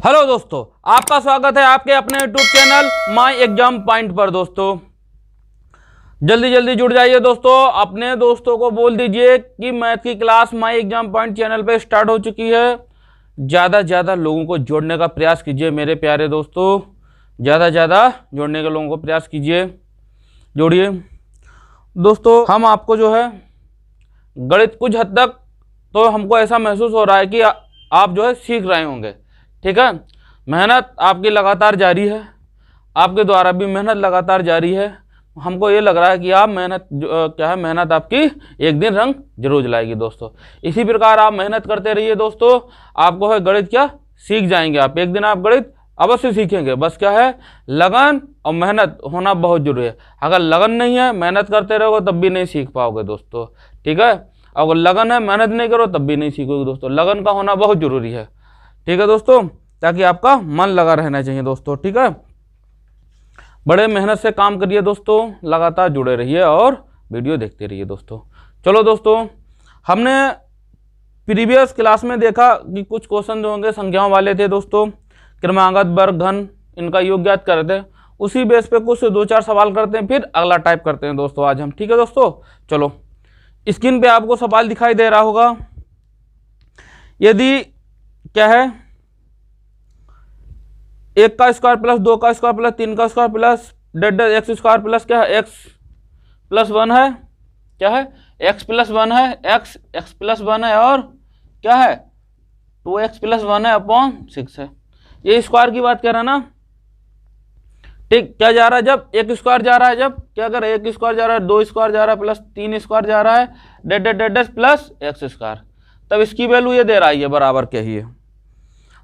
Hello दोस्तों, आपका स्वागत है आपके अपने YouTube channel my exam point पर। दोस्तों जल्दी जल्दी जुड़ जाइए दोस्तों, अपने दोस्तों को बोल दीजिए कि मैथ की class my exam point channel पे स्टार्ट हो चुकी है। ज़्यादा से ज़्यादा लोगों को जोड़ने का प्रयास कीजिए मेरे प्यारे दोस्तों, ज़्यादा से ज़्यादा जोड़ने के लोगों को प्रयास कीजिए, जोड़िए दोस्तों। हम आपको जो है गणित कुछ हद तक तो हमको ऐसा महसूस हो रहा है कि आप जो है सीख रहे होंगे, ठीक है। मेहनत आपकी लगातार जारी है, आपके द्वारा भी मेहनत लगातार जारी है। हमको ये लग रहा है कि आप मेहनत आपकी एक दिन रंग जरूर लाएगी दोस्तों। इसी प्रकार आप मेहनत करते रहिए दोस्तों, आपको है गणित क्या सीख जाएंगे आप, एक दिन आप गणित अवश्य सीखेंगे। बस क्या है, लगन और मेहनत होना बहुत जरूरी है। अगर लगन नहीं है, मेहनत करते रहोगे तब भी नहीं सीख पाओगे दोस्तों, ठीक है। अगर लगन है, मेहनत नहीं करो तब भी नहीं सीखोगे दोस्तों। लगन का होना बहुत जरूरी है, ठीक है दोस्तों, ताकि आपका मन लगा रहना चाहिए दोस्तों, ठीक है। बड़े मेहनत से काम करिए दोस्तों, लगातार जुड़े रहिए और वीडियो देखते रहिए दोस्तों। चलो दोस्तों, हमने प्रीवियस क्लास में देखा कि कुछ क्वेश्चन जो होंगे संख्याओं वाले थे दोस्तों, क्रमागत, वर्ग, घन, इनका योग ज्ञात कर रहे थे। उसी बेस पे कुछ 2-4 सवाल करते हैं, फिर अगला टाइप करते हैं दोस्तों आज हम, ठीक है दोस्तों। चलो, स्क्रीन पे आपको सवाल दिखाई दे रहा होगा। यदि क्या है, 1 का स्क्वायर प्लस 2 का स्क्वायर प्लस 3 का square plus x square plus क्या है x प्लस 1 है, क्या है x प्लस 1 है, x प्लस 1 है, और क्या है 2x प्लस 1 है अपॉन 6 है। ये स्क्वायर की बात कर रहा है ना, ठीक। क्या जा रहा है, जब एक स्क्वायर जा रहा है, जब क्या कर रहा है, 1 स्क्वायर जा रहा है, 2 स्क्वायर जा रहा है, प्लस 3 स्क्वायर जा रहा है, डेड प्लस x स्क्वायर, तब इसकी वैल्यू ये दे रहा है, ये बराबर क्या ही है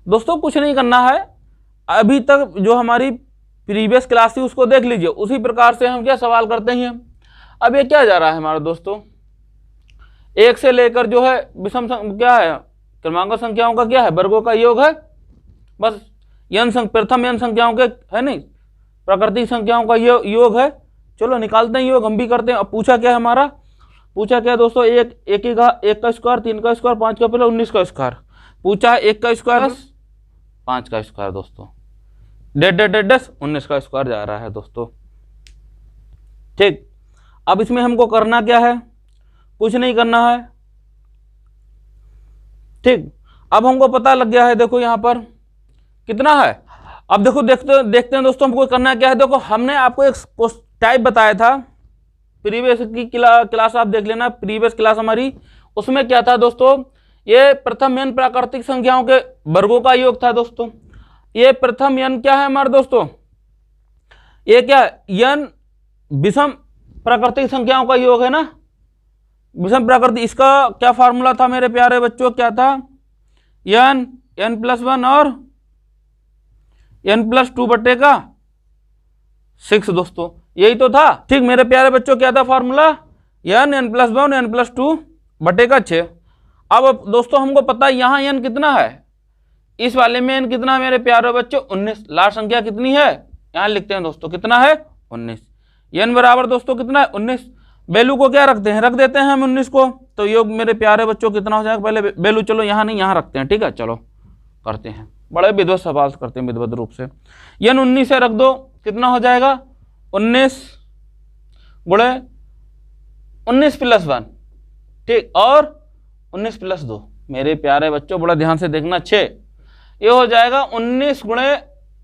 दोस्तों। कुछ नहीं करना है, अभी तक जो हमारी प्रीवियस क्लास थी उसको देख लीजिए, उसी प्रकार से हम क्या सवाल करते हैं। अब ये क्या जा रहा है हमारा दोस्तों, 1 से लेकर जो है विषम क्या है, क्रमांक संख्याओं का क्या है, वर्गों का योग है। बस प्रथम n संख्याओं के है नहीं, प्राकृतिक संख्याओं का योग है। चलो निकालते हैं योग, हम भी करते हैं। अब पूछा क्या है हमारा, पूछा क्या है दोस्तों, 1 का स्क्वायर, 3 का स्क्वायर, 5 का प्लस 19 का स्क्वायर। पूछा है 1 का स्क्वायर प्लस 5 का स्क्वायर दोस्तों, डेड 19 का स्क्वायर जा रहा है दोस्तों, ठीक। अब इसमें हमको करना क्या है, कुछ नहीं करना है, ठीक। अब हमको पता लग गया है, देखो यहां पर कितना है। अब देखो देखते हैं दोस्तों, हमको करना क्या है। देखो हमने आपको एक टाइप बताया था, प्रीवियस की क्लास आप देख लेना, प्रीवियस क्लास हमारी, उसमें क्या था दोस्तों, ये प्रथम n प्राकृतिक संख्याओं के वर्गों का योग था दोस्तों। ये प्रथम n क्या है हमारे दोस्तों, ये क्या है, n विषम प्राकृतिक संख्याओं का योग है ना, विषम प्राकृतिक। इसका क्या फार्मूला था मेरे प्यारे बच्चों, क्या था, n प्लस 1 और n प्लस 2 बटे का 6 दोस्तों, यही तो था, ठीक मेरे प्यारे बच्चों। क्या था formula, n plus 1 n plus 2 बटे का 6। अब दोस्तों हमको पता है यहाँ n कितना है, इस वाले में n कितना है मेरे प्यारे बच्चों, 19। लास्ट संख्या कितनी है, यहाँ लिखते हैं दोस्तों, कितना है 19। n बराबर दोस्तों कितना है 19। वैल्यू को क्या रखते हैं, रख देते हैं हम 19 को, तो योग मेरे प्यारे बच्चों कितना हो जाएगा, पहले वैल्यू चलो यहाँ नहीं यहाँ रखते हैं, ठीक है। चलो करते हैं, बड़े विधिवत सवाल करते हैं विधिवत रूप से। n 19 से रख दो, कितना हो जाएगा 19 गुणे 19 प्लस 1, ठीक, और 19 प्लस 2 मेरे प्यारे बच्चों बड़ा ध्यान से देखना, 6। ये हो जाएगा 19 गुणे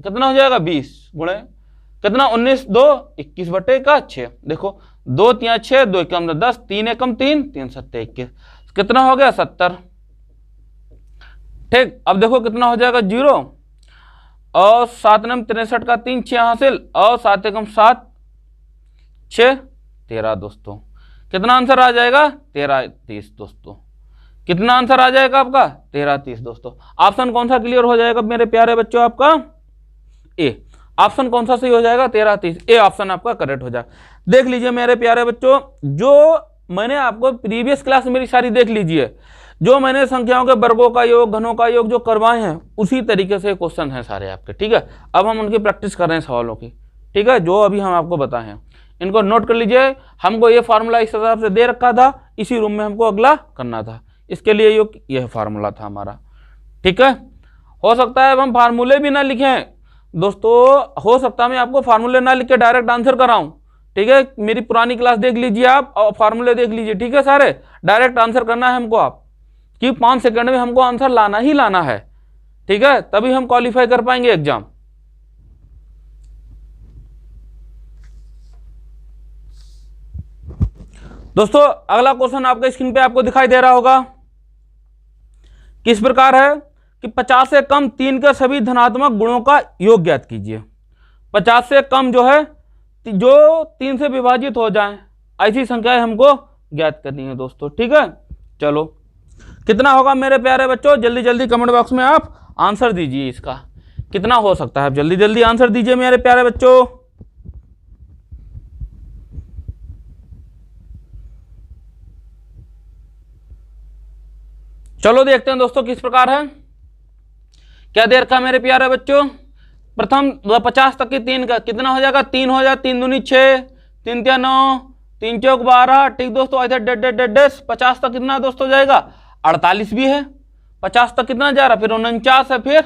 कितना हो जाएगा 20 गुणे कितना 19 2 21 बटे का 6। देखो 2 3 6, 2 एकम 10, 3 एकम 3, 3 7 21, कितना हो गया 70, ठीक। अब देखो कितना हो जाएगा 0 और 7 9 63 का 3 6 हासिल, और 7 एकम 7 6 13 दोस्तों। कितना आंसर आ जाएगा 13 30 दोस्तों। कितना आंसर आ जाएगा आपका 13 30 दोस्तों। ऑप्शन कौन सा क्लियर हो जाएगा मेरे प्यारे बच्चों, आपका ए। ऑप्शन कौन सा सही हो जाएगा 13 30, ए ऑप्शन आपका करेक्ट हो जाएगा। देख लीजिए मेरे प्यारे बच्चों, जो मैंने आपको प्रीवियस क्लास मेरी सारी देख लीजिए, जो मैंने संख्याओं के वर्गों का योग, घनों का योग जो करवाए हैं, उसी तरीके से क्वेश्चन हैं सारे आपके, ठीक है। अब हम उनकी प्रैक्टिस कर रहे हैं सवालों की, ठीक है, जो अभी हम आपको बताए हैं, इनको नोट कर लीजिए। हमको ये फार्मूला इस हिसाब से दे रखा था, इसी रूम में हमको अगला करना था, इसके लिए यह फार्मूला था हमारा, ठीक है। हो सकता है अब हम फार्मूले भी ना लिखें दोस्तों, हो सकता है मैं आपको फार्मूले ना लिख के डायरेक्ट आंसर कराऊं। ठीक है, मेरी पुरानी क्लास देख लीजिए आप और फार्मूले देख लीजिए। ठीक है, सारे डायरेक्ट आंसर करना है हमको आप, कि 5 सेकंड में हमको आंसर लाना ही लाना है। ठीक है, तभी हम क्वालिफाई कर पाएंगे एग्जाम। दोस्तों अगला क्वेश्चन आपके स्क्रीन पे आपको दिखाई दे रहा होगा, किस प्रकार है कि 50 से कम 3 के सभी धनात्मक गुणों का योग ज्ञात कीजिए। 50 से कम जो है जो 3 से विभाजित हो जाए, ऐसी संख्याएं हमको ज्ञात करनी है दोस्तों। ठीक है, चलो कितना होगा मेरे प्यारे बच्चों, जल्दी जल्दी कमेंट बॉक्स में आप आंसर दीजिए, इसका कितना हो सकता है, आप जल्दी जल्दी आंसर दीजिए मेरे प्यारे बच्चों। चलो देखते हैं दोस्तों किस प्रकार है, क्या दे रखा मेरे प्यारे बच्चों। प्रथम 50 तक की 3 का कितना हो जाएगा, 3 हो जाए, 3 दूनी 6, 3 तिया 9, 3 चौक 12। ठीक दोस्तों, ऐसे 50 तक कितना दोस्तों जाएगा, 48 भी है। 50 तक कितना जा रहा, फिर 49 है, फिर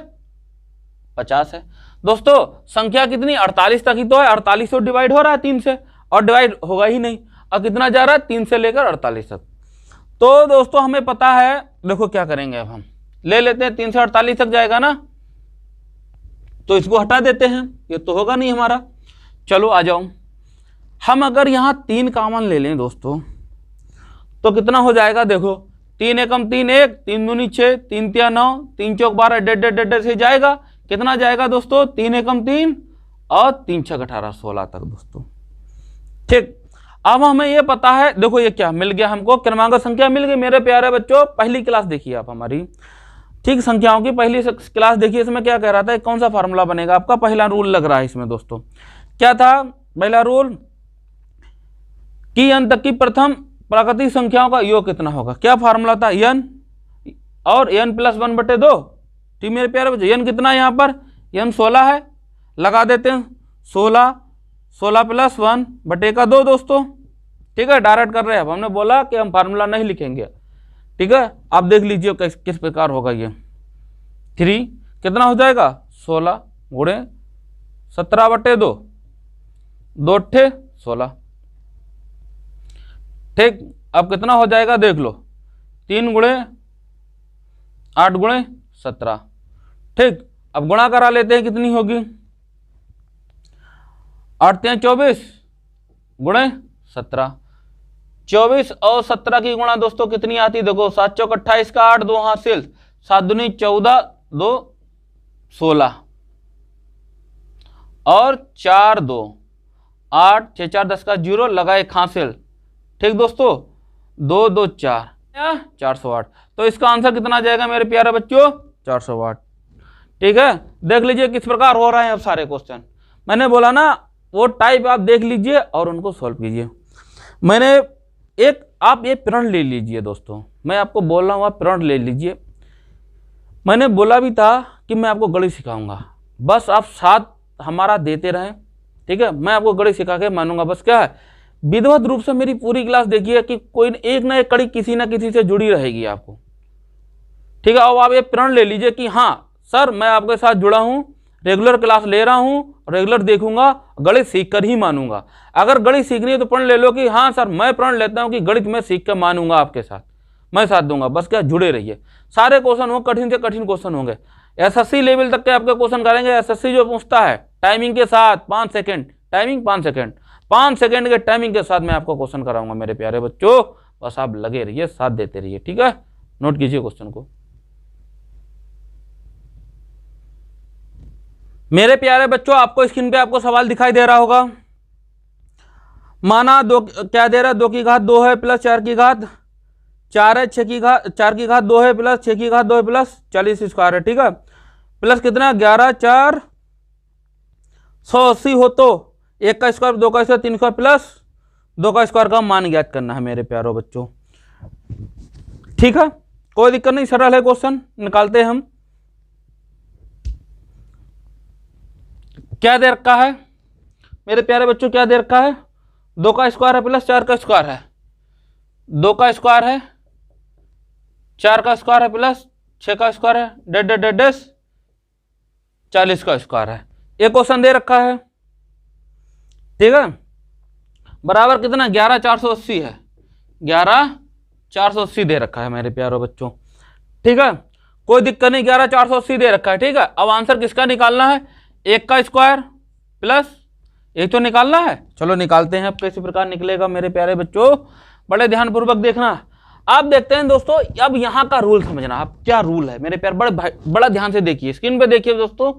50 है। दोस्तों संख्या कितनी, 48 तक ही तो है, 48 तो डिवाइड हो रहा है 3 से, और डिवाइड होगा ही नहीं। और कितना जा रहा है, 3 से लेकर 48 तक। तो दोस्तों हमें पता है, देखो क्या करेंगे, अब हम ले लेते हैं 3 से 48 तक जाएगा ना, तो इसको हटा देते हैं, ये तो होगा नहीं हमारा। चलो आ जाओ, हम अगर यहां 3 कॉमन ले लें दोस्तों, तो कितना हो जाएगा, देखो 3 एकम 3 1, 3 दूनी 6, 3 तिया 9, 3 चौक 12, डेढ़ से जाएगा, कितना जाएगा दोस्तों, 3 एकम 3 और 3 छक 18, 16 तक दोस्तों। ठीक, अब हमें ये पता है, देखो ये क्या मिल गया हमको, क्रमांक संख्या मिल गई मेरे प्यारे बच्चों। पहली क्लास देखिए आप हमारी, ठीक, संख्याओं की पहली क्लास देखिए, इसमें क्या कह रहा था, कौन सा फार्मूला बनेगा आपका, पहला रूल लग रहा है इसमें दोस्तों। क्या था पहला रूल, कि n तक की प्रथम प्राकृतिक संख्याओं का योग कितना होगा। क्या फार्मूला था, n और n प्लस 1/2। ठीक मेरे प्यारे बच्चों, n कितना है यहाँ पर, n 16 है, लगा देते हैं 16 प्लस 1/2 दोस्तों। ठीक है, डायरेक्ट कर रहे हैं, अब हमने बोला कि हम फार्मूला नहीं लिखेंगे। ठीक है, आप देख लीजिए किस प्रकार होगा ये। 3 कितना हो जाएगा, 16 गुणे 17/2, 2 8 16। ठीक, अब कितना हो जाएगा देख लो, 3 गुणे 8 गुणे 17। ठीक, अब गुणा करा लेते हैं, कितनी होगी, 8 3 24 गुणे 17। 24 और 17 की गुणा दोस्तों कितनी आती, देखो 7 चौक 28 का 8, 2 हासिल, 7 दूनी 14, 2 16 और 4 2 8, 6 4 10 का 0, लगा 1 हासिल। ठीक दोस्तों, 2 2 4 408। तो इसका आंसर कितना जाएगा मेरे प्यारे बच्चों, 408। ठीक है, देख लीजिए किस प्रकार हो रहे हैं अब सारे क्वेश्चन। मैंने बोला ना, वो टाइप आप देख लीजिए और उनको सॉल्व कीजिए। मैंने एक, आप ये प्रण ले लीजिए दोस्तों, मैं आपको बोल रहा हूँ आप प्रण ले लीजिए। मैंने बोला भी था कि मैं आपको गणित सिखाऊंगा, बस आप साथ हमारा देते रहें। ठीक है, मैं आपको गणित सिखा के मानूंगा, बस क्या है, विधिवत रूप से मेरी पूरी क्लास देखिए कि कोई एक ना एक कड़ी किसी ना किसी से जुड़ी रहेगी आपको। ठीक है, अब आप ये प्रण ले लीजिए कि हाँ सर मैं आपके साथ जुड़ा हूँ, रेगुलर क्लास ले रहा हूँ, रेगुलर देखूंगा, गणित सीख कर ही मानूंगा। अगर गणित सीखनी है तो प्रण ले लो कि हाँ सर मैं प्रण लेता हूँ कि गणित में सीख कर मानूंगा, आपके साथ मैं साथ दूंगा। बस क्या, जुड़े रहिए, सारे क्वेश्चन हो कठिन से कठिन क्वेश्चन होंगे, एसएससी लेवल तक के आपके क्वेश्चन करेंगे। एसएससी जो पूछता है टाइमिंग के साथ 5 सेकंड, टाइमिंग 5 सेकंड, 5 सेकंड के टाइमिंग के साथ मैं आपको क्वेश्चन कराऊंगा मेरे प्यारे बच्चों। बस आप लगे रहिए, साथ देते रहिए। ठीक है, नोट कीजिए क्वेश्चन को। मेरे प्यारे बच्चों, आपको स्क्रीन पे आपको सवाल दिखाई दे रहा होगा। माना दो, क्या दे रहा है, 2 की घात 2 है प्लस 4 की घात 4 है, 6 की घात 4 की घात 2 है प्लस 6 की घात 2 है प्लस 40 स्क्वायर है। ठीक है, प्लस कितना, 11 4 180 हो तो 1 का स्क्वायर, 2 का स्क्वायर, 3 स्क्वायर प्लस 2 का स्क्वायर का मान ज्ञात करना है मेरे प्यारों बच्चों। ठीक है, कोई दिक्कत नहीं, सरल है क्वेश्चन, निकालते हैं हम। क्या दे रखा है मेरे प्यारे बच्चों, क्या दे रखा है, 2 का स्क्वायर है प्लस 4 का स्क्वायर है, 2 का स्क्वायर है, 4 का स्क्वायर है प्लस 6 का स्क्वायर है, डेढ़ 40 का स्क्वायर है। एक क्वेश्चन दे रखा है, ठीक है, बराबर कितना 11,480 है, 11,480 दे रखा है मेरे प्यारे बच्चों, ठीक है, कोई दिक्कत नहीं, 11,480 दे रखा है, ठीक है। अब आंसर किसका निकालना है, 1 का स्क्वायर प्लस एक तो निकालना है, चलो निकालते हैं। अब किसी प्रकार निकलेगा मेरे प्यारे बच्चों, बड़े ध्यानपूर्वक देखना। आप देखते हैं दोस्तों, अब यहाँ का रूल समझना, आप क्या रूल है मेरे प्यार, बड़ा ध्यान से देखिए, स्क्रीन पे देखिए दोस्तों।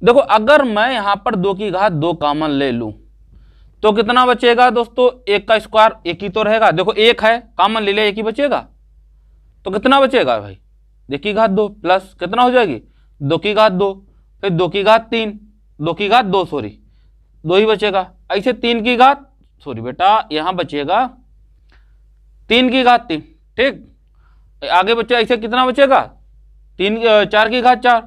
देखो अगर मैं यहाँ पर 2 की घात 2 कॉमन ले लूं तो कितना बचेगा दोस्तों, 1 का स्क्वायर 1 ही तो रहेगा, देखो 1 है कॉमन ले लिया 1 ही बचेगा, तो कितना बचेगा भाई 2 की घात 2 प्लस कितना हो जाएगी 2 की घात 2, फिर 2 की घात 3, 2 की घात 2 सॉरी 2 ही बचेगा, ऐसे 3 की घात सॉरी बेटा यहाँ बचेगा 3 की घात 3, ठीक, आगे बच्चा ऐसे कितना बचेगा 4 की घात 4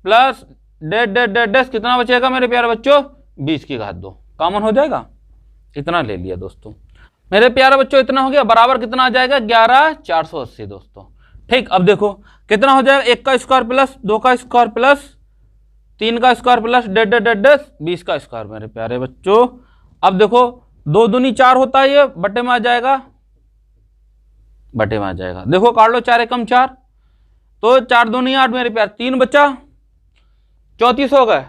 प्लस डेड कितना बचेगा मेरे प्यारे बच्चों 20 की घात 2, कॉमन हो जाएगा, इतना ले लिया दोस्तों मेरे प्यारे बच्चों, इतना हो गया, बराबर कितना आ जाएगा 11,480 दोस्तों, ठीक। अब देखो कितना हो जाएगा 1 का स्क्वायर प्लस 2 का स्क्वायर प्लस 3 का स्क्वायर प्लस डेड 20 का स्क्वायर मेरे प्यारे बच्चों। अब देखो 2 दूनी 4 होता है, ये बटे में आ जाएगा, बटे में आ जाएगा, देखो काट लो 4 एकम 4, तो 4 दूनी 8 मेरे प्यार, 3 बचा 34 हो गए,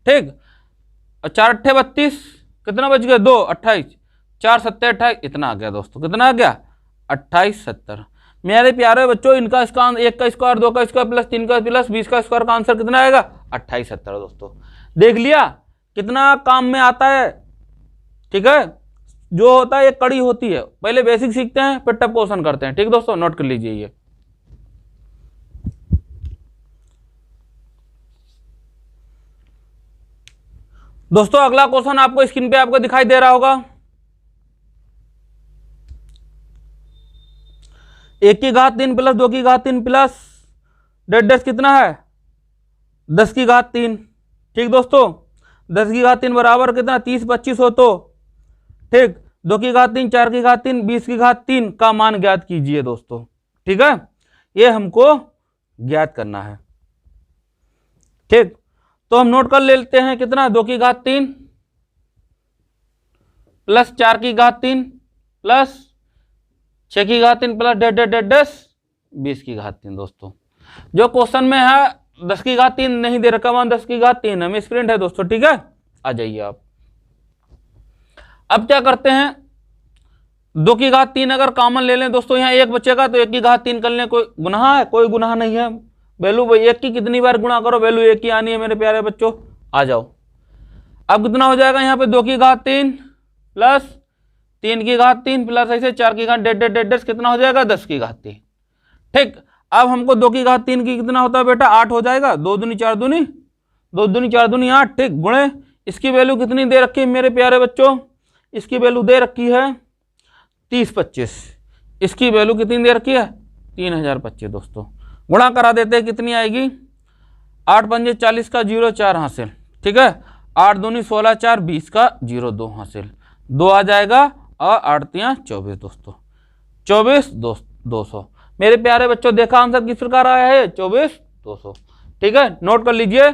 ठीक, और 4 अट्ठे 32, कितना बच गया 2 28, 4 सत्ते 28, इतना आ गया दोस्तों, कितना आ गया 28 70 मेरे प्यारे बच्चों। इनका इसका 1 का स्क्वायर 2 का स्क्वायर प्लस 3 का प्लस 20 का स्क्वायर का आंसर कितना आएगा 28 70 दोस्तों, देख लिया कितना काम में आता है, ठीक है। जो होता है एक कड़ी होती है, पहले बेसिक सीखते हैं फिर टफ क्वेश्चन करते हैं, ठीक दोस्तों, नोट कर लीजिए ये। दोस्तों अगला क्वेश्चन आपको स्क्रीन पे आपको दिखाई दे रहा होगा, 1 की घात 3 प्लस 2 की घात 3 प्लस डेड कितना है 10 की घात 3, ठीक दोस्तों, 10 की घात 3 बराबर कितना 30 25 हो तो, ठीक, 2 की घात 3 4 की घात 3 20 की घात 3 का मान ज्ञात कीजिए दोस्तों, ठीक है, ये हमको ज्ञात करना है, ठीक। तो हम नोट कर लेते हैं कितना 2 की घात 3 प्लस 4 की घात 3 प्लस 6 की घात 3 प्लस डेड 20 की घात 3 दोस्तों। जो क्वेश्चन में है 10 की घात 3 नहीं दे रखा, वहां 10 की घात 3 हमें स्प्रिंट है दोस्तों, ठीक है, आ जाइए आप। अब क्या करते हैं 2 की घात 3 अगर कॉमन ले लें दोस्तों, यहाँ 1 बचेगा तो 1 की घात 3 कर लें, कोई गुनाह है, कोई गुनाह नहीं है, वैल्यू 1 की कितनी बार गुणा करो वैल्यू 1 की आनी है मेरे प्यारे बच्चों, आ जाओ। अब कितना हो जाएगा यहाँ पे 2 की घात 3 प्लस 3 की घात 3 प्लस ऐसे 4 की घात डेड कितना हो जाएगा 10 की घात 3, ठीक। अब हमको 2 की घात 3 की कितना होता है बेटा 8 हो जाएगा, 2 दूनी 4 दूनी 2 दूनी 4 दूनी 8, ठीक, गुणे इसकी वैल्यू कितनी दे रखी है मेरे प्यारे बच्चों, इसकी वैल्यू दे रखी है 30 25, इसकी वैल्यू कितनी दे रखी है 3025 दोस्तों, गुणा करा देते हैं कितनी आएगी 8 पंजे 40 का 0 4 हासिल, ठीक है, 8 दूनी 16 4 20 का 0 2 हासिल, 2 आ जाएगा और 8 3 24 दोस्तों, 24 200 मेरे प्यारे बच्चों। देखा आंसर किस प्रकार आया है 24 200, ठीक है, नोट कर लीजिए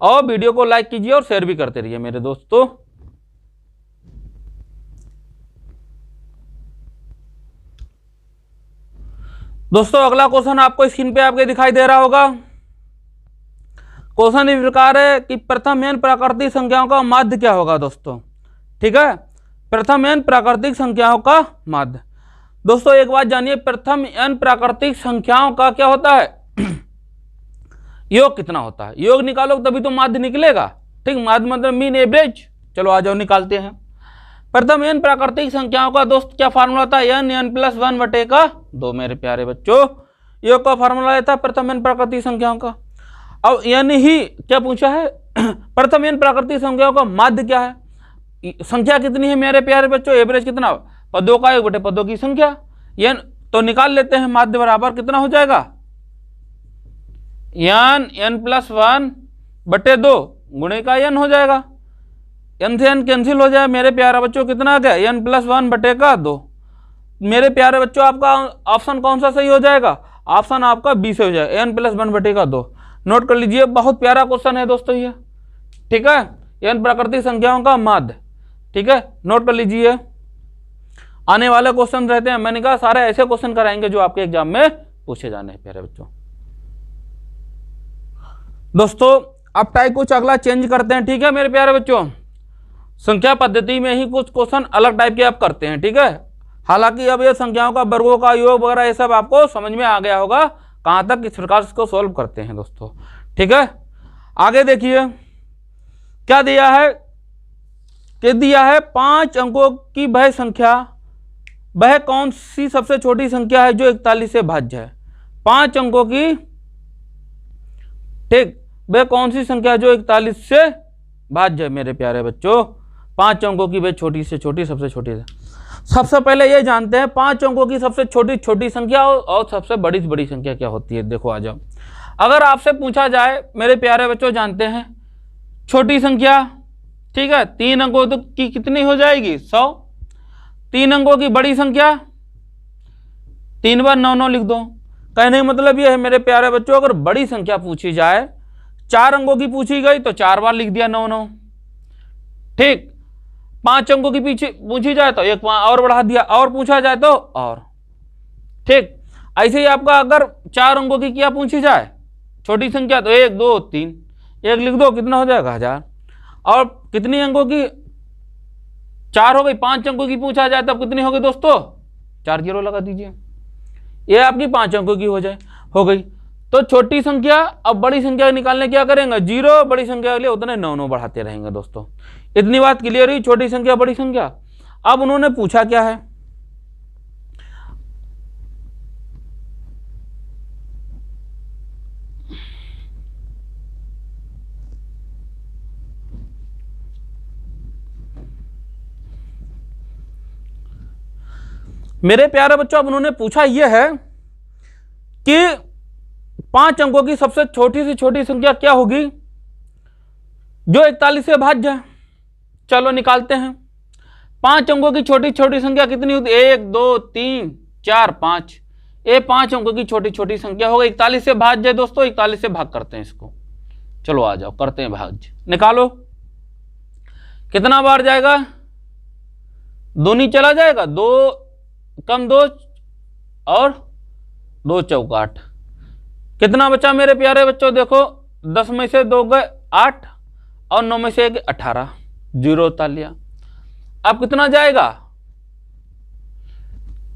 और वीडियो को लाइक कीजिए और शेयर भी करते रहिए मेरे दोस्तों। दोस्तों अगला क्वेश्चन आपको स्क्रीन पे आपके दिखाई दे रहा होगा, क्वेश्चन इस प्रकार है कि प्रथम n प्राकृतिक संख्याओं का माध्य क्या होगा दोस्तों, ठीक है, प्रथम n प्राकृतिक संख्याओं का माध्य। दोस्तों एक बात जानिए, प्रथम n प्राकृतिक संख्याओं का क्या होता है योग कितना होता है, योग निकालो तभी तो माध्य निकलेगा, ठीक, माध्य मतलब मीन एवरेज, चलो आ जाओ निकालते हैं। प्रथम n प्राकृतिक संख्याओं का दोस्त क्या फार्मूला था n प्लस 1 बटे का 2 मेरे प्यारे बच्चों, योग का फार्मूला था प्रथम n प्राकृतिक संख्याओं का। अब n ही क्या पूछा है प्रथम n प्राकृतिक संख्याओं का माध्य क्या है, संख्या कितनी है मेरे प्यारे बच्चों, एवरेज कितना पदों का 1 बटे पदों की संख्या, n तो निकाल लेते हैं, माध्य बराबर कितना हो जाएगा n प्लस 1 बटे 2 गुणे का n हो जाएगा, n से n कैंसिल हो जाए मेरे प्यारे बच्चों, कितना आ गया n प्लस 1 बटे का 2। मेरे प्यारे बच्चों आपका ऑप्शन कौन सा सही हो जाएगा, ऑप्शन आपका बी से हो जाएगा n प्लस 1 बटे का 2। नोट कर लीजिए, बहुत प्यारा क्वेश्चन है दोस्तों ये, ठीक है, n प्राकृतिक संख्याओं का माध्य, ठीक है, नोट कर लीजिए। आने वाले क्वेश्चन रहते हैं, मैंने कहा सारे ऐसे क्वेश्चन कराएंगे जो आपके एग्जाम में पूछे जाने हैं प्यारे बच्चों। दोस्तों अब टाइप कुछ अगला चेंज करते हैं, ठीक है मेरे प्यारे बच्चों, संख्या पद्धति में ही कुछ क्वेश्चन अलग टाइप के आप करते हैं, ठीक है। हालांकि अब ये संख्याओं का वर्गों का योग वगैरह ये सब आपको समझ में आ गया होगा, कहां तक किस प्रकार इसको सॉल्व करते हैं दोस्तों, ठीक है। आगे देखिए क्या दिया है, कि दिया है 5 अंकों की वह संख्या, वह कौन सी सबसे छोटी संख्या है जो 41 से भाज्य है। 5 अंकों की, ठीक, वह कौन सी संख्या जो 41 से भाज्य है मेरे प्यारे बच्चों। 5 अंकों की वह छोटी से छोटी सबसे छोटी है। सबसे पहले ये जानते हैं 5 अंकों की सबसे छोटी छोटी संख्या और सबसे बड़ी बड़ी संख्या क्या होती है। देखो आ जाओ, अगर आपसे पूछा जाए मेरे प्यारे बच्चों, जानते हैं छोटी संख्या, ठीक है, 3 अंकों की कितनी हो जाएगी 100। 3 अंकों की बड़ी संख्या 3 बार 9 9 लिख दो। कहने का मतलब यह है मेरे प्यारे बच्चों, अगर बड़ी संख्या पूछी जाए, 4 अंकों की पूछी गई तो 4 बार लिख दिया 9 9, ठीक। 5 अंकों की पीछे पूछी जाए तो 1 और बढ़ा दिया, और पूछा जाए तो और, ठीक। ऐसे ही आपका अगर 4 अंकों की क्या पूछी जाए छोटी संख्या तो 1 2 3, 1 लिख दो, कितना हो जाएगा 1000। और कितनी अंकों की, 4 हो गई। 5 अंकों की पूछा जाए तब कितनी हो गई दोस्तों, 4 0 लगा दीजिए, ये आपकी 5 अंकों की हो गई। तो छोटी संख्या, अब बड़ी संख्या निकालने क्या करेंगे 0, बड़ी संख्या के लिए उतने 9 9 बढ़ाते रहेंगे दोस्तों। इतनी बात क्लियर हुई, छोटी संख्या बड़ी संख्या। अब उन्होंने पूछा क्या है, मेरे प्यारे बच्चों, अब उन्होंने पूछा यह है कि 5 अंकों की सबसे छोटी से छोटी संख्या क्या होगी जो 41 से भाज्य है। चलो निकालते हैं। 5 अंकों की छोटी छोटी संख्या कितनी होती है, 1 2 3 4 5, ये 5 अंकों की छोटी छोटी संख्या होगा। 41 से भाज्य है दोस्तों, 41 से भाग करते हैं इसको। चलो आ जाओ करते हैं भाज्य, निकालो कितना बार जाएगा, दूनी चला जाएगा, 2 कम 2 और 2 चौक 8, कितना बचा मेरे प्यारे बच्चों, देखो 10 में से 2 गए 8 और 9 में से 1 18, 0 उतार लिया। अब कितना जाएगा,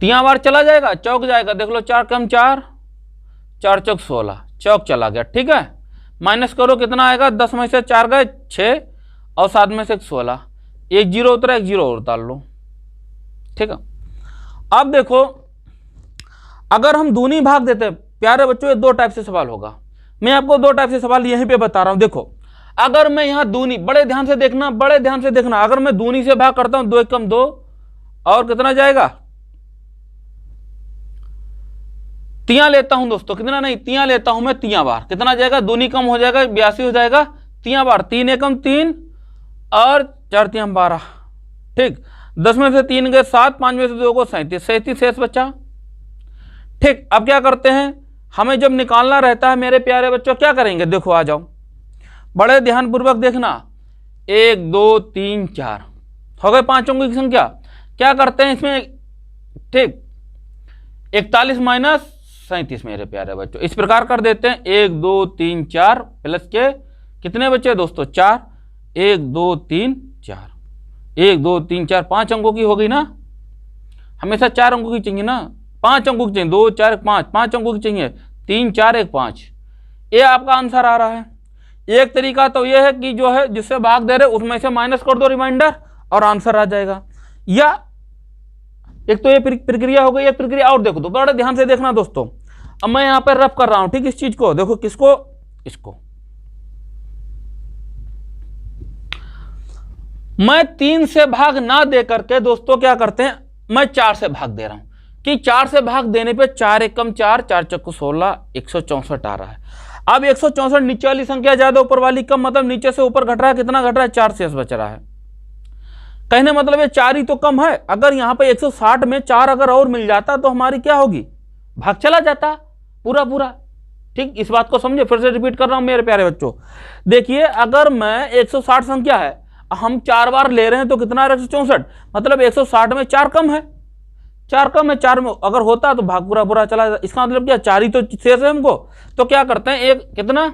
3 बार चला जाएगा, चौक जाएगा, देख लो 4 कम 4, 4 चौक 16, चौक चला गया, ठीक है। माइनस करो कितना आएगा, 10 में से 4 गए 6 और 7 में से 16, 1 0 उतरा, 1 0 और उतार लो, ठीक है। अब देखो अगर हम दूनी भाग देते प्यारे बच्चों, ये 2 टाइप से सवाल होगा। मैं आपको 2 टाइप से सवाल यहीं पे बता रहा हूं। देखो अगर मैं यहां दूनी, बड़े ध्यान से देखना, बड़े ध्यान से देखना, अगर मैं दूनी से भाग करता हूं 2 1 कम 2 और कितना जाएगा, 3 लेता हूं दोस्तों, कितना नहीं 3 लेता हूं मैं, 3 बार कितना जाएगा, दूनी कम हो जाएगा 82 हो जाएगा, 3 बार 3 1 3 और 4 3 12, ठीक। 10 में से 3 गए 7, 5 में से 2 को 37, 37 शेष बचा, ठीक। अब क्या करते हैं, हमें जब निकालना रहता है मेरे प्यारे बच्चों, क्या करेंगे, देखो आ जाओ बड़े ध्यान पूर्वक देखना, 1 2 3 4 हो गए 5 अंकों की संख्या। क्या करते हैं इसमें, ठीक, 41 माइनस 37 मेरे प्यारे बच्चों, इस प्रकार कर देते हैं। 1 2 3 4 प्लस के कितने बचे दोस्तों 4, 1 2 3 4, 1 2 3 4, 5 अंकों की हो गई ना, हमेशा 4 अंकों की चाहिए ना, 5 अंकों की चाहिए, 2 4 1 5, 5 अंकों की चाहिए, 3 4 1 5, ये आपका आंसर आ रहा है। एक तरीका तो ये है कि जो है जिससे भाग दे रहे उसमें से माइनस कर दो रिमाइंडर और आंसर आ जाएगा, या एक तो ये प्रक्रिया हो गई। एक प्रक्रिया और देखो तो बड़े ध्यान से देखना दोस्तों, अब मैं यहां पर रफ कर रहा हूं, ठीक, इस चीज को देखो, किसको, इसको मैं 3 से भाग ना दे करके दोस्तों क्या करते हैं, मैं 4 से भाग दे रहा हूं, कि 4 से भाग देने पे 4 1 कम 4, 4 चौको 16, 164 आ रहा है। अब 164 नीचे वाली संख्या ज्यादा ऊपर वाली कम, मतलब नीचे से ऊपर घट रहा है, कितना घट रहा है, 4 शेष बच रहा है। कहने मतलब ये 4 ही तो कम है। अगर यहां पे 160 में 4 अगर और मिल जाता तो हमारी क्या होगी, भाग चला जाता पूरा पूरा, ठीक, इस बात को समझे, फिर से रिपीट कर रहा हूं मेरे प्यारे बच्चों। देखिए अगर मैं 160 संख्या है, हम 4 बार ले रहे हैं तो कितना 164, मतलब 160 में 4 कम है, 4 कम है, 4 में अगर होता तो भाग पूरा पूरा चला जाता। इसका मतलब क्या, 4 ही तो शेष है हमको, तो क्या करते हैं, एक कितना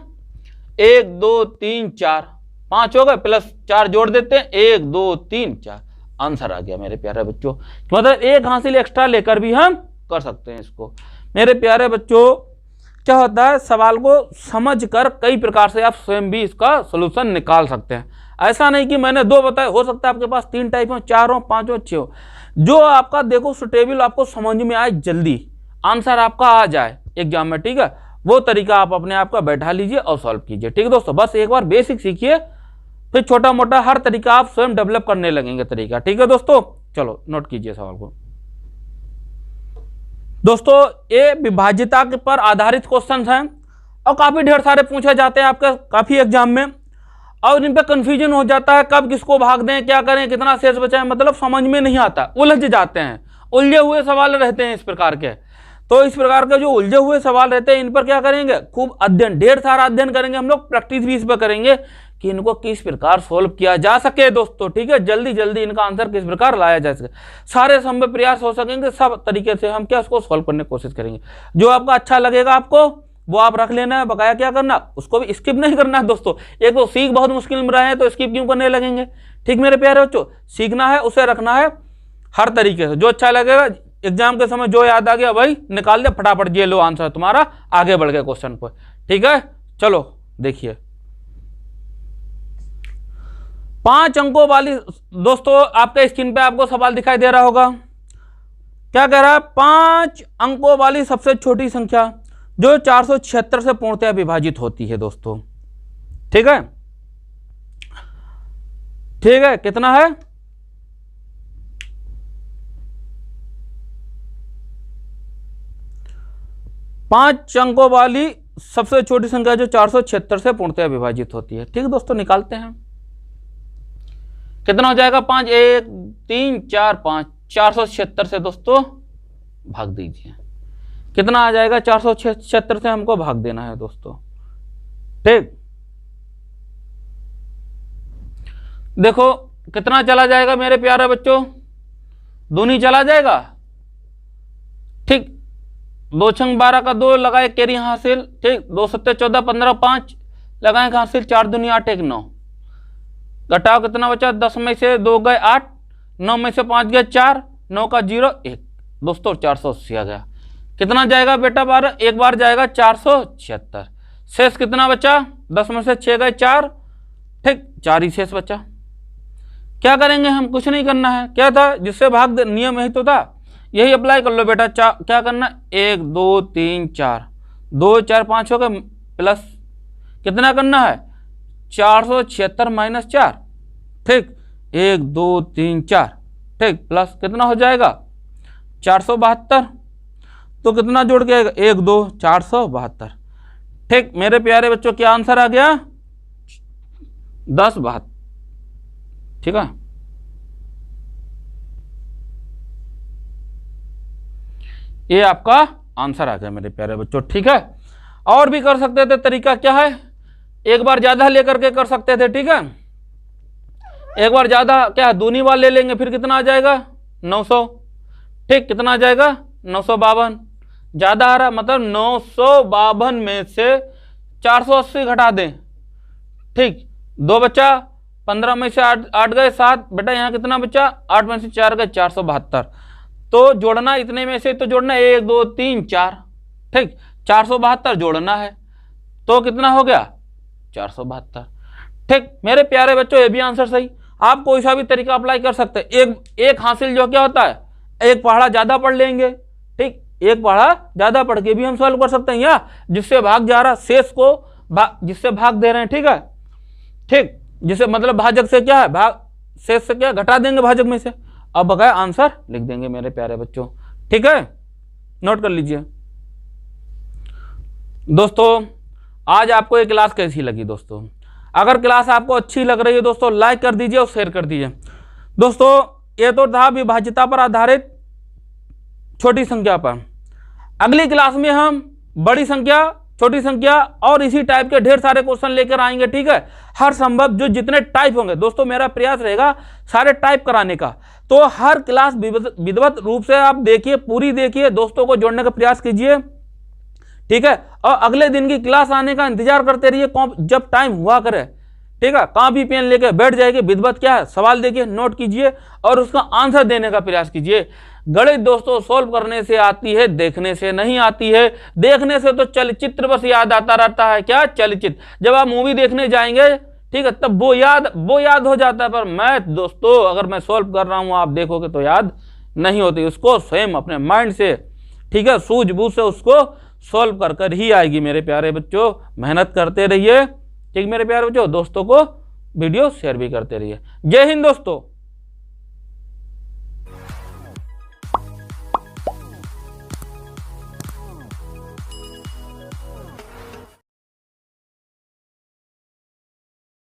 1 2 3 4 5 हो गए, प्लस 4 जोड़ देते हैं, 1 2 3 4, आंसर आ गया मेरे प्यारे बच्चों। मतलब एक हासिल एक्स्ट्रा लेकर भी हम कर सकते हैं इसको। मेरे प्यारे बच्चों क्या होता है, सवाल को समझकर कई प्रकार से आप स्वयं भी इसका सलूशन निकाल सकते हैं। ऐसा नहीं कि मैंने 2 बताए, हो सकता है आपके पास 3 टाइप हो, 4 हो, 5 हो, 6 हो, जो आपका देखो सुटेबल आपको समझ में आए, जल्दी आंसर आपका आ जाए एग्जाम में, ठीक है, वो तरीका आप अपने आप का बैठा लीजिए और सॉल्व कीजिए। ठीक है दोस्तों, बस एक बार बेसिक सीखिए, फिर छोटा मोटा हर तरीका आप स्वयं डेवलप करने लगेंगे तरीका। ठीक है दोस्तों, चलो नोट कीजिए सवाल को। दोस्तों ये विभाज्यता के पर आधारित क्वेश्चन हैं और काफी ढेर सारे पूछे जाते हैं आपके काफी एग्जाम में, और इन पे कंफ्यूजन हो जाता है, कब किसको भाग दें, क्या करें, कितना शेष बचाएं, मतलब समझ में नहीं आता, उलझ जाते हैं, उलझे हुए सवाल रहते हैं इस प्रकार के। तो इस प्रकार के जो उलझे हुए सवाल रहते हैं, इन पर क्या करेंगे, खूब अध्ययन, ढेर सारा अध्ययन करेंगे हम लोग, प्रैक्टिस भी इस पर करेंगे कि इनको किस प्रकार सोल्व किया जा सके दोस्तों। ठीक है, जल्दी जल्दी इनका आंसर किस प्रकार लाया जा सके, सारे संभव प्रयास हो सकेंगे, सब तरीके से हम क्या उसको सोल्व करने की कोशिश करेंगे। जो आपका अच्छा लगेगा आपको वो आप रख लेना है, बकाया क्या करना, उसको भी स्किप नहीं करना है दोस्तों। एक तो सीख बहुत मुश्किल में रहे हैं तो स्किप क्यों करने लगेंगे। ठीक मेरे प्यारे बच्चों, सीखना है उसे रखना है हर तरीके से, जो अच्छा लगेगा एग्जाम के समय जो याद आ गया वही निकाल दे फटाफट, ये लो आंसर तुम्हारा, आगे बढ़ गए क्वेश्चन पर। ठीक है, चलो देखिए 5 अंकों वाली, दोस्तों आपके स्क्रीन पे आपको सवाल दिखाई दे रहा होगा, क्या कह रहा है, 5 अंकों वाली सबसे छोटी संख्या जो 476 से पूर्णतः विभाजित होती है दोस्तों। ठीक है, ठीक है, कितना है, पांच अंकों वाली सबसे छोटी संख्या जो 476 से पूर्णतः विभाजित होती है। ठीक है दोस्तों, निकालते हैं, कितना हो जाएगा, 5 1 3 4 5, 476 से दोस्तों भाग दीजिए, कितना आ जाएगा, 476 से हमको भाग देना है दोस्तों। ठीक, देखो कितना चला जाएगा मेरे प्यारे बच्चों, दूनी चला जाएगा। ठीक, 2 छंग 12 का 2 लगाए कैरी हासिल, ठीक, 2 सत्ते 14 15 5 लगाए हासिल, 4 दूनी 8 1 9, घटाओ कितना बचा, 10 में से 2 गए 8, 9 में से 5 गए 4, 9 का 0 1 दोस्तों, 480 आ गया। कितना जाएगा बेटा, 12 एक बार जाएगा 476, शेष कितना बचा, 10 में से 6 गए 4, ठीक, 4 ही शेष बचा। क्या करेंगे हम, कुछ नहीं करना है, क्या था जिससे भाग नियम यही तो था, यही अप्लाई कर लो बेटा। क्या करना, 1 2 3 4, 2 4 5 हो गए, प्लस कितना करना है, 476 माइनस 4, ठीक, 1 2 3 4, ठीक, प्लस कितना हो जाएगा 472, तो कितना जोड़ के आएगा, 1 2 472। ठीक मेरे प्यारे बच्चों, क्या आंसर आ गया, 10 72। ठीक है, ये आपका आंसर आ गया मेरे प्यारे बच्चों। ठीक है, और भी कर सकते थे, तरीका क्या है, एक बार ज्यादा लेकर के कर सकते थे। ठीक है, एक बार ज्यादा क्या दूनी बार ले लेंगे, फिर कितना आ जाएगा 900, ठीक, कितना आ जाएगा 952, ज्यादा आ रहा मतलब 952 में से 480 घटा दें, ठीक, 2 बचा, 15 में से 8 गए 7, बेटा यहाँ कितना बचा, 8 में से 4 गए 472, तो जोड़ना इतने में से तो जोड़ना 1 2 3 4, ठीक, 472 जोड़ना है, तो कितना हो गया 472। ठीक मेरे प्यारे बच्चों, ये भी आंसर सही, आप कोई सा भी तरीका अप्लाई कर सकते हैं। एक हासिल जो क्या होता है, एक पहाड़ा ज्यादा पढ़ लेंगे, ठीक, एक पहाड़ा ज्यादा पढ़ के भी हम सॉल्व कर सकते हैं, या जिससे भाग जा रहा शेष को जिससे भाग दे रहे हैं, ठीक है, ठीक, जिसे मतलब भाजक से क्या है, भाग शेष से क्या घटा देंगे भाजक में से, अब बकाया आंसर लिख देंगे मेरे प्यारे बच्चों। ठीक है, नोट कर लीजिए दोस्तों। आज आपको ये क्लास कैसी लगी दोस्तों, अगर क्लास आपको अच्छी लग रही है दोस्तों, लाइक कर दीजिए और शेयर कर दीजिए दोस्तों। ये तो था विभाज्यता पर आधारित छोटी संख्या पर, अगली क्लास में हम बड़ी संख्या छोटी संख्या और इसी टाइप के ढेर सारे क्वेश्चन लेकर आएंगे, ठीक है। हर संभव जो जितने टाइप होंगे दोस्तों, मेरा प्रयास रहेगा सारे टाइप कराने का। तो हर क्लास विधिवत रूप से आप देखिए, पूरी देखिए, दोस्तों को जोड़ने का प्रयास कीजिए, ठीक है। और अगले दिन की क्लास आने का इंतजार करते रहिए, जब टाइम हुआ करे, ठीक है। कॉपी पेन लेके बैठ जाएगी, विधिवत क्या है, सवाल देखिए, नोट कीजिए और उसका आंसर देने का प्रयास कीजिए। गणित दोस्तों सोल्व करने से आती है, देखने से नहीं आती है। देखने से तो चलचित्र बस याद आता रहता है, क्या चलचित्र, जब आप मूवी देखने जाएंगे, ठीक है, तब वो याद हो जाता है। पर मैथ दोस्तों अगर मैं सोल्व कर रहा हूं, आप देखोगे तो याद नहीं होती, उसको स्वयं अपने माइंड से, ठीक है, सूझबूझ से उसको सोल्व कर कर ही आएगी। मेरे प्यारे बच्चों मेहनत करते रहिए, ठीक मेरे प्यारे बच्चों। दोस्तों को वीडियो शेयर भी करते रहिए। जय हिंद दोस्तों।